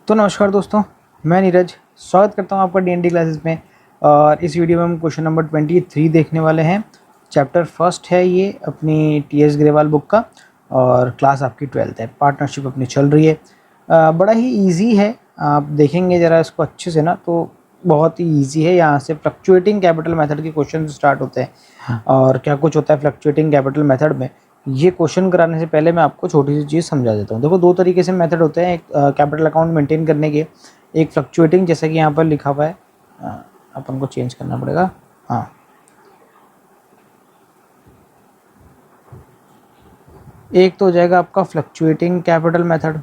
तो नमस्कार दोस्तों, मैं नीरज स्वागत करता हूं आपका डीएनडी क्लासेस में। और इस वीडियो में हम क्वेश्चन नंबर 23 देखने वाले हैं। चैप्टर फर्स्ट है ये अपनी टीएस ग्रेवाल बुक का, और क्लास आपकी 12th है। पार्टनरशिप अपनी चल रही है। बड़ा ही इजी है, आप देखेंगे ज़रा इसको अच्छे से ना तो बहुत ही ईजी है। यहाँ से फ्लक्चुएटिंग कैपिटल मेथड के क्वेश्चन स्टार्ट होते हैं। और क्या कुछ होता है फ्लक्चुएटिंग कैपिटल मेथड में, ये क्वेश्चन कराने से पहले मैं आपको छोटी सी चीज़ समझा देता हूँ। देखो, दो तरीके से मेथड होते हैं, एक कैपिटल अकाउंट मेंटेन करने के, एक फ्लक्चुएटिंग, जैसा कि यहाँ पर लिखा हुआ है। अपन को चेंज करना पड़ेगा। हाँ, एक तो हो जाएगा आपका फ्लक्चुएटिंग कैपिटल मेथड,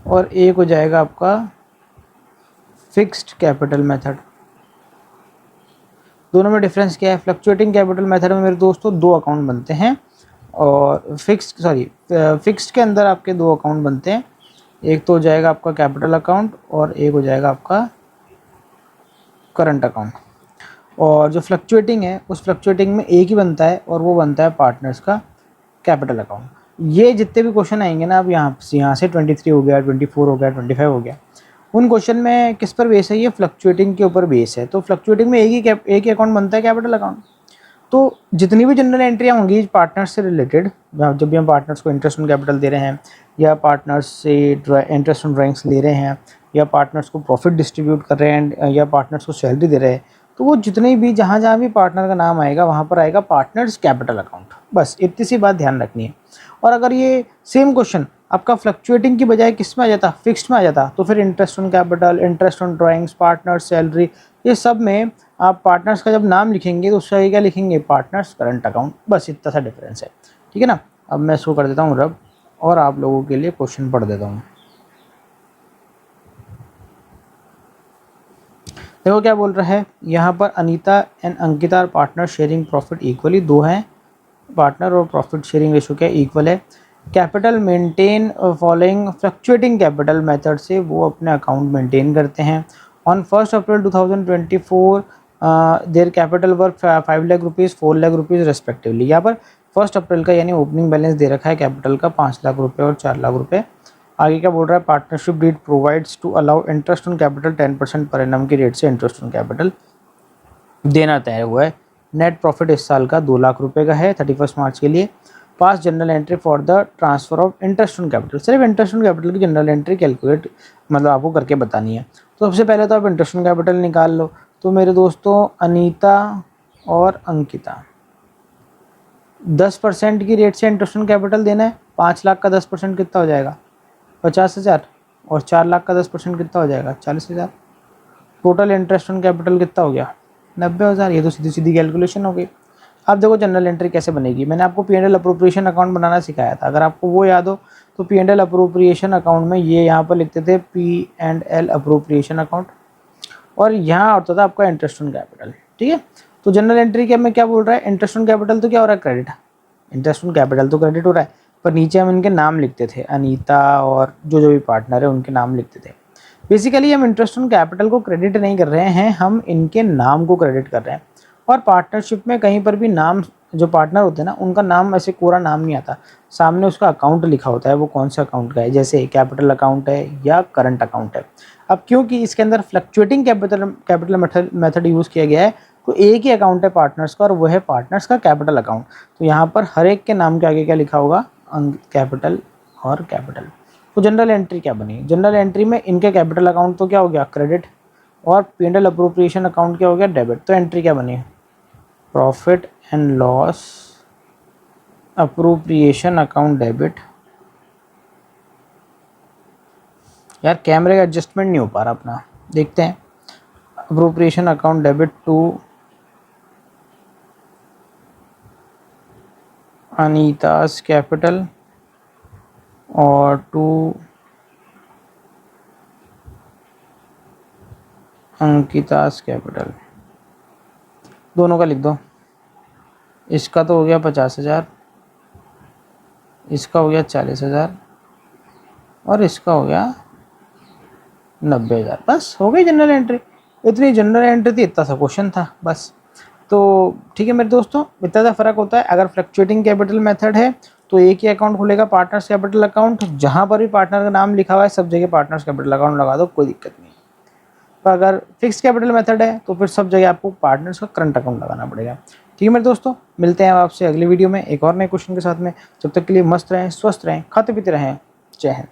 और एक हो जाएगा आपका फिक्स्ड कैपिटल मेथड। दोनों में डिफरेंस क्या है? फ्लक्चुएटिंग कैपिटल मेथड में मेरे दोस्तों दो अकाउंट बनते हैं, और फिक्स्ड के अंदर आपके दो अकाउंट बनते हैं। एक तो हो जाएगा आपका कैपिटल अकाउंट और एक हो जाएगा आपका करंट अकाउंट। और जो फ्लक्चुएटिंग है, उस फ्लक्चुएटिंग में एक ही बनता है, और वो बनता है पार्टनर्स का कैपिटल अकाउंट। ये जितने भी क्वेश्चन आएंगे ना, अब यहाँ से 23 हो गया, 24 हो गया, 25 हो गया, उन क्वेश्चन में किस पर बेस है? ये फ्लक्चुएटिंग के ऊपर बेस है। तो फ्लक्चुएटिंग में एक ही अकाउंट बनता है, कैपिटल अकाउंट। तो जितनी भी जनरल एंट्रियाँ होंगी पार्टनर्स से रिलेटेड, जब भी हम पार्टनर्स को इंटरेस्ट ऑन कैपिटल दे रहे हैं, या पार्टनर्स से इंटरेस्ट ऑन ड्राइंग्स ले रहे हैं, या पार्टनर्स को प्रॉफिट डिस्ट्रीब्यूट कर रहे हैं, या पार्टनर्स को सैलरी दे रहे हैं, तो वो जितने भी जहाँ जहाँ भी पार्टनर का नाम आएगा वहाँ पर आएगा पार्टनर्स कैपिटल अकाउंट। बस इतनी सी बात ध्यान रखनी है। और अगर ये सेम क्वेश्चन आपका फ्लक्चुएटिंग की बजाय किस में आ जाता, फिक्स्ड में आ जाता, तो फिर interest on capital, interest on drawings, partners salary, ये सब में आप पार्टनर्स का जब नाम लिखेंगे तो उसका क्या लिखेंगे? Partners current account. बस इतना सा डिफरेंस है, ठीक है ना। अब मैं इसको कर देता हूँ रब, और आप लोगों के लिए क्वेश्चन पढ़ देता हूँ। देखो क्या बोल रहा है यहाँ पर, Anita and Ankita are partner sharing profit equally. दो हैं पार्टनर और प्रॉफिट शेयरिंग रेशो क्या इक्वल है। Capital maintain following fluctuating capital method से वो अपने अकाउंट मेंटेन करते हैं। On 1 April 2024 their capital work 5 lakh rupees, 4 lakh rupees respectively. यहाँ पर 1 अप्रैल का यानी ओपनिंग बैलेंस दे रखा है कैपिटल का 5 लाख रुपये और 4 लाख रुपये। आगे क्या बोल रहा है? Partnership deed provides to allow interest on capital 10% पर एनम की रेट से इंटरेस्ट ऑन कैपिटल देना तय हुआ है। नेट प्रॉफिट इस साल का 2 लाख रुपए का है 31 मार्च के लिए। Pass general entry for the transfer of interest on capital. सिर्फ इंटरेस्ट ऑन कैपिटल की जनरल एंट्री कैलकुलेट मतलब आपको करके बतानी है। तो सबसे पहले तो आप इंटरेस्ट ऑन कैपिटल निकाल लो। तो मेरे दोस्तों, अनीता और अंकिता 10% की रेट से इंटरेस्ट ऑन कैपिटल देना है। 5 लाख का 10% कितना हो जाएगा? 50,000। और 4 लाख का 10% कितना हो जाएगा? 40,000। टोटल इंटरेस्ट ऑन कैपिटल कितना हो गया? 90,000। ये तो सीधी सीधी कैलकुलेशन हो गई। अब देखो जनरल एंट्री कैसे बनेगी। मैंने आपको P&L अप्रोप्रिएशन अकाउंट बनाना सिखाया था, अगर आपको वो याद हो तो P&L अप्रोप्रिएशन अकाउंट में ये यहाँ पर लिखते थे P&L अप्रोप्रिएशन अकाउंट, और यहाँ होता था आपका इंटरेस्ट ऑन कैपिटल, ठीक है। तो जनरल एंट्री के में क्या बोल रहा है? इंटरेस्ट ऑन कैपिटल तो क्या हो रहा है? क्रेडिट। इंटरेस्ट ऑन कैपिटल तो क्रेडिट हो रहा है, पर नीचे हम इनके नाम लिखते थे, अनीता और जो भी पार्टनर है उनके नाम लिखते थे। बेसिकली हम इंटरेस्ट ऑन कैपिटल को क्रेडिट नहीं कर रहे हैं, हम इनके नाम को क्रेडिट कर रहे हैं। और पार्टनरशिप में कहीं पर भी नाम, जो पार्टनर होते हैं ना, उनका नाम ऐसे कोरा नाम नहीं आता, सामने उसका अकाउंट लिखा होता है, वो कौन सा अकाउंट का है, जैसे कैपिटल अकाउंट है या करंट अकाउंट है। अब क्योंकि इसके अंदर फ्लक्चुएटिंग कैपिटल मेथड यूज़ किया गया है, तो एक ही अकाउंट है पार्टनर्स का, और वो है पार्टनर्स का कैपिटल अकाउंट। तो यहाँ पर हर एक के नाम के आगे क्या लिखा होगा? कैपिटल और कैपिटल। तो जनरल एंट्री क्या बनी? जनरल एंट्री में इनके कैपिटल अकाउंट तो क्या हो गया? क्रेडिट, और P&L अप्रोप्रिएशन अकाउंट क्या हो गया? डेबिट। तो एंट्री क्या बनी? Profit and loss appropriation account debit. यार कैमरे का एडजस्टमेंट नहीं हो पा रहा अपना, देखते हैं। Appropriation account debit to Anita's capital और टू अंकितास कैपिटल। दोनों का लिख दो। इसका तो हो गया 50,000, इसका हो गया 40,000, और इसका हो गया 90,000। बस हो गई जनरल एंट्री। इतनी जनरल एंट्री थी, इतना सा क्वेश्चन था बस। तो ठीक है मेरे दोस्तों, इतना सा फ़र्क होता है। अगर फ्लक्चुएटिंग कैपिटल मेथड है तो एक ही अकाउंट खुलेगा पार्टनर्स कैपिटल अकाउंट, जहाँ पर भी पार्टनर का नाम लिखा हुआ है सब जगह पार्टनर्स कैपिटल अकाउंट लगा दो, कोई दिक्कत नहीं। पर अगर फिक्स कैपिटल मेथड है तो फिर सब जगह आपको पार्टनर्स का करंट अकाउंट लगाना पड़ेगा। ठीक है मेरे दोस्तों, मिलते हैं आपसे अगली वीडियो में एक और नए क्वेश्चन के साथ में। जब तक के लिए मस्त रहें, स्वस्थ रहें, खाते पीते रहें। जय हिंद।